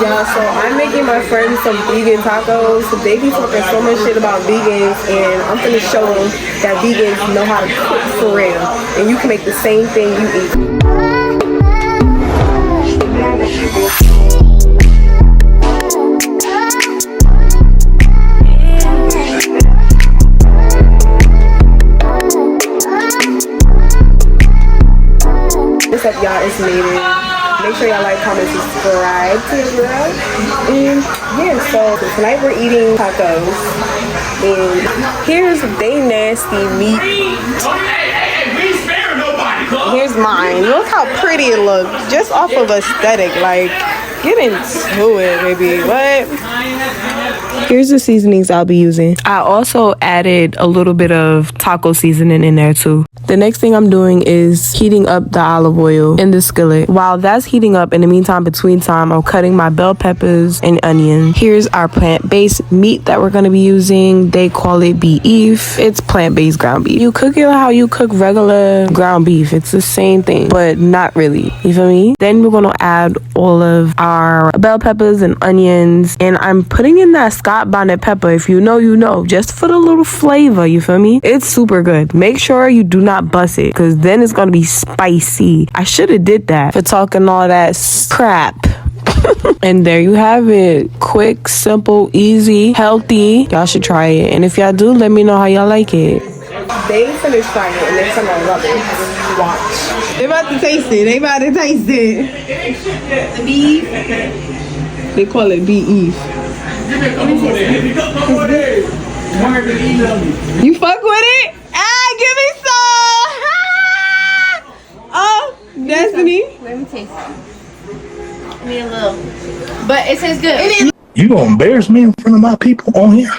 Yeah, so I'm making my friends some vegan tacos. They be talking so much shit about vegans, and I'm gonna show them that vegans know how to cook for real, and you can make the same thing you eat. What's up, y'all? It's Maiden. Make sure y'all like, comment, subscribe to the girl. And yeah, so tonight we're eating tacos. And here's they nasty meat. Here's mine. Look how pretty it looks. Just off of aesthetic. Like, get into it, baby. What? Here's the seasonings I'll be using. I also added a little bit of taco seasoning in there too. The next thing I'm doing is heating up the olive oil in the skillet. While that's heating up, in the meantime, between time, I'm cutting my bell peppers and onion. Here's our plant-based meat that we're gonna be using. They call it beef. It's plant-based ground beef. You cook it how you cook regular ground beef. It's the same thing, but not really. You feel me? Then we're gonna add all of our bell peppers and onions, and I'm putting in that Scott Bonnet pepper. If you know, you know, just for the little flavor. You feel me? It's super good. Make sure you do not bust it, because then it's gonna be spicy. I should have did that for talking all that crap. And there you have it. Quick, simple, easy, healthy. Y'all should try it, and if y'all do, let me know how y'all like it. They finished trying it and they're gonna love it. Watch. They about to taste it. They about to taste it. The beef. They call it beef. You fuck with it? Ah, give me some. Oh, Destiny. Let me taste it. I need a little. But it tastes good. You gonna embarrass me in front of my people on here?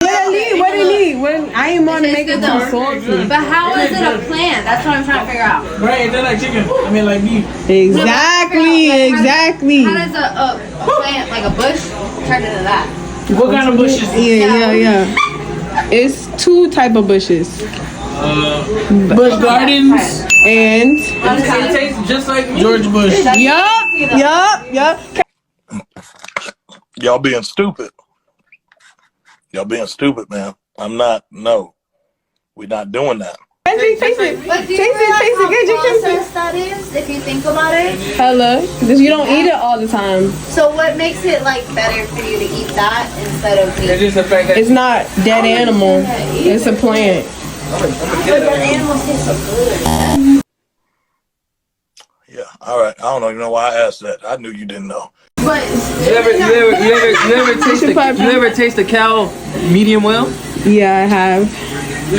What do you need? I ain't want to make it too salty. But how is it a plant? That's what I'm trying to figure out. Right, they're like chicken. I mean, like beef. Exactly, exactly. How does a plant, like a bush, turn into that? What kind of bushes? Yeah. It's two type of bushes. Bush Gardens. And It tastes just like George Bush. Yup. Y'all being stupid. Y'all being stupid, man. I'm not. No, we're not doing that. But do you realize how processed that is, if you think about it? Hella, because you don't eat it all the time. So what makes it like better for you to eat that instead of meat? It's just the fact that It's not dead animal. It's a plant. But the animals taste so good. Yeah. All right. I don't even know why I asked that. I knew you didn't know. But you ever taste a cow medium well? Yeah, I have.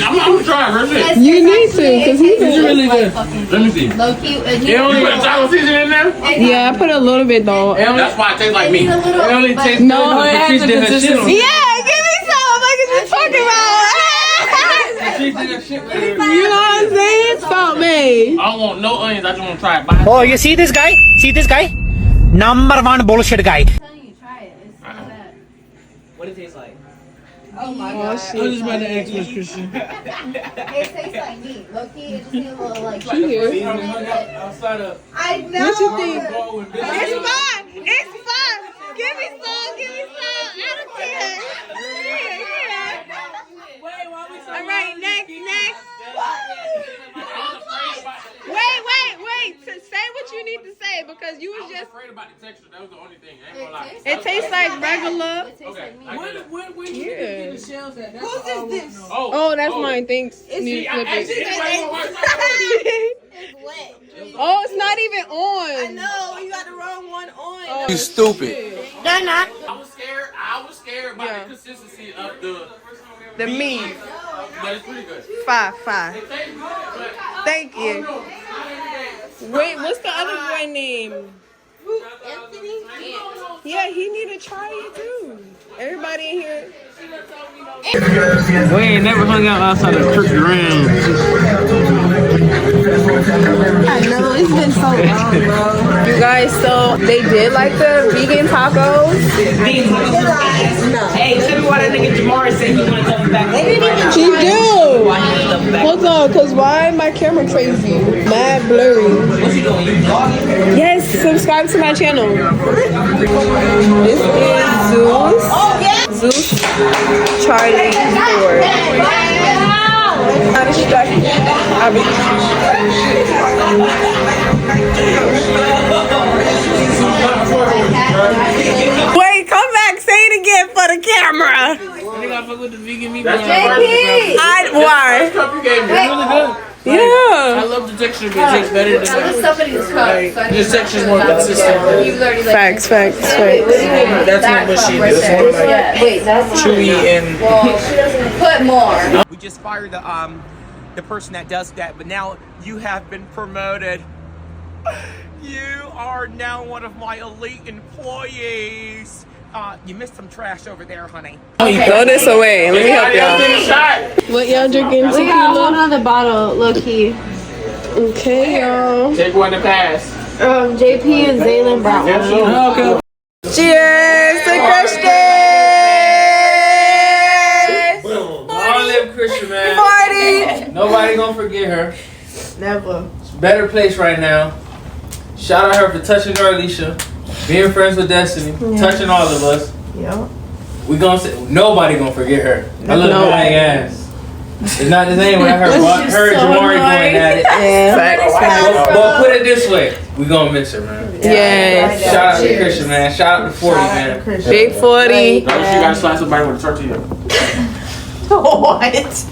I'm gonna try it. You need to, because he's really good. Let me see. Low key. You only put taco seasoning in there? Yeah, I put a little bit though. That's why it tastes like me. It only tastes No, good. it has a consistency. Yeah. Yeah, give me some. Like what you talking about? You know what I'm saying? It's about me. I don't want no onions. I just want to try it. Oh, you see this guy? See this guy? Number one bullshit guy. I'm telling you, try it. It's not bad. What it tastes like? Oh my god. I was just about to ask Miss Christian. It tastes like meat. Low key, it just needs a little like. Outside of. I know. What you think? It's It's fine. It's fine. Give me some. I don't care. All right, next. Wait. To say what you need to say, because you was just afraid about the texture. That was the only thing. I ain't gonna lie. it tastes like regular. It tastes like meat. When you get the shells at? Whose is this? Oh, that's mine. Thanks. Need to flip it. It's wet. Oh, it's not even on. No, you got the wrong one on. You stupid. They're not. I was scared about the consistency of The meat. but it's pretty good. 5. Thank you. Wait, what's the other boy name? Anthony? Yeah, he need to try it too. Everybody in here. We ain't never hung out outside of Crooked Round. I know, it's been so long, bro. You guys Guys, so they did like the vegan tacos. Hey, tell me why that nigga Jamari said he wanted to come back. He do. Hold on, cause why my camera crazy? Mad blurry. What's he doing? You vlogging? Yes, subscribe to my channel. This is Zeus. Zeus Charlie Ford. Not distracted. Wait, come back. Say it again for the camera. You gotta fuck with the vegan meat. Why? Cup you gave me. It's really good. I Yeah. love the texture, but it tastes better than This somebody's cup. like, So I this need texture's more consistent. You've already like. Facts. That's That's what she right does. there. Yeah. Wait, that's Chewy and well, she doesn't put more. We just fired the person that does that, but now you have been promoted. You are now one of my elite employees. You missed some trash over there, honey. Throw this away. Let me help y'all. shot. What y'all drinking? We got Tequila? another bottle, low key. Okay, y'all. Take one to pass. JP and Zaylin brought one. Okay. Cheers to Christian! Long live Christian, man. Party! Nobody gonna forget her. Never. It's a better place right now. Shout out her for touching Darlisha, being friends with Destiny, touching all of us. Yeah. We gonna say nobody gonna forget her. I love No. her ass. It's not the same when I heard her and Jamari going at it. Yeah. But put it this way, we gonna miss her, man. Yes. Shout out to Christian, man. Shout out to 40, man. Big 40. You gotta slap somebody with a tortilla. What?